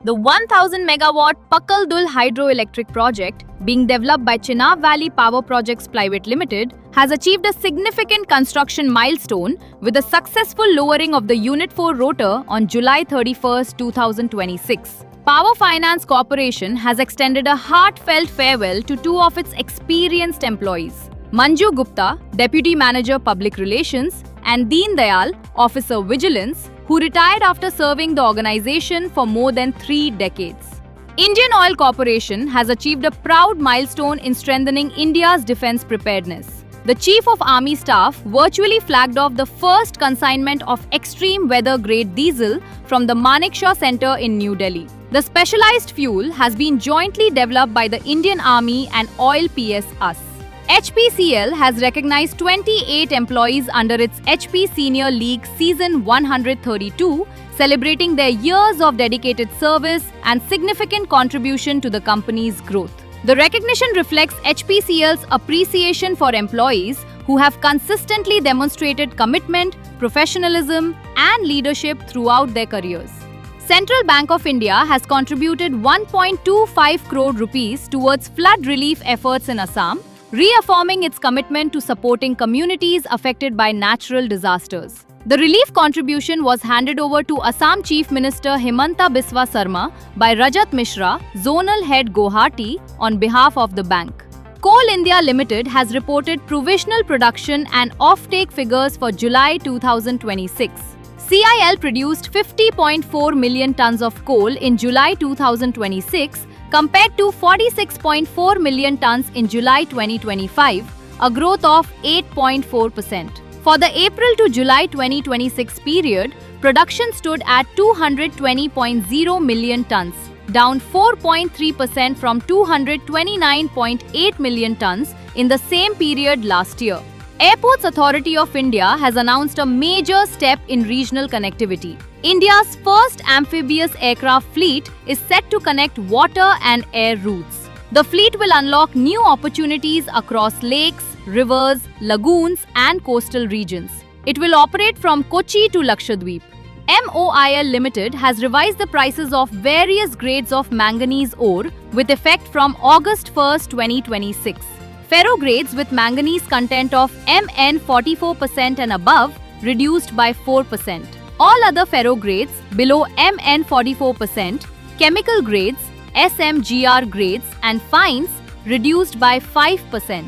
The 1000 megawatt Pakal Dul hydroelectric project, being developed by Chenab Valley Power Projects Private Limited, has achieved a significant construction milestone with the successful lowering of the Unit 4 rotor on July 31, 2026. Power Finance Corporation has extended a heartfelt farewell to two of its experienced employees, Manju Gupta, Deputy Manager Public Relations, and Deen Dayal, Officer Vigilance, who retired after serving the organization for more than 3 decades. Indian Oil Corporation has achieved a proud milestone in strengthening India's defense preparedness. The Chief of Army Staff virtually flagged off the first consignment of extreme weather-grade diesel from the Manekshaw Center in New Delhi. The specialized fuel has been jointly developed by the Indian Army and Oil PS-US. HPCL has recognized 28 employees under its HP Senior League Season 132, celebrating their years of dedicated service and significant contribution to the company's growth. The recognition reflects HPCL's appreciation for employees who have consistently demonstrated commitment, professionalism, and leadership throughout their careers. Central Bank of India has contributed 1.25 crore rupees towards flood relief efforts in Assam, reaffirming its commitment to supporting communities affected by natural disasters. The relief contribution was handed over to Assam Chief Minister Himanta Biswa Sarma by Rajat Mishra, Zonal Head Guwahati, on behalf of the bank. Coal India Limited has reported provisional production and offtake figures for July 2026. CIL produced 50.4 million tons of coal in July 2026, compared to 46.4 million tons in July 2025, a growth of 8.4%. For the April to July 2026 period, production stood at 220.0 million tons, down 4.3% from 229.8 million tons in the same period last year. Airports Authority of India has announced a major step in regional connectivity. India's first amphibious aircraft fleet is set to connect water and air routes. The fleet will unlock new opportunities across lakes, rivers, lagoons, and coastal regions. It will operate from Kochi to Lakshadweep. MOIL Limited has revised the prices of various grades of manganese ore with effect from August 1, 2026. Ferro grades with manganese content of Mn 44% and above reduced by 4%. All other ferro grades below Mn 44%, chemical grades, SMGR grades and fines reduced by 5%.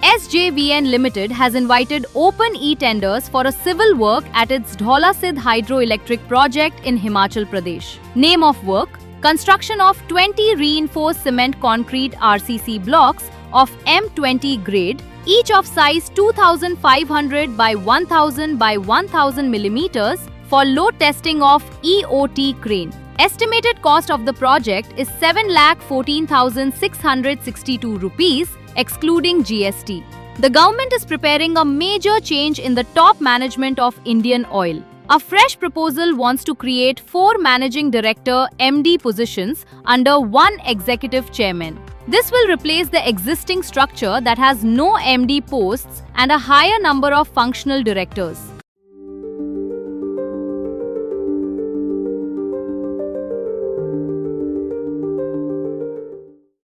SJVN Limited has invited open e-tenders for a civil work at its Dhaula Sidh hydroelectric project in Himachal Pradesh. Name of work: construction of 20 reinforced cement concrete RCC blocks of M20 grade, each of size 2500 by 1000 by 1000 millimeters for load testing of EOT crane. Estimated cost of the project is 7,14,662 rupees, excluding GST. The government is preparing a major change in the top management of Indian Oil. A fresh proposal wants to create 4 managing director (MD) positions under 1 executive chairman. This will replace the existing structure that has no MD posts and a higher number of functional directors.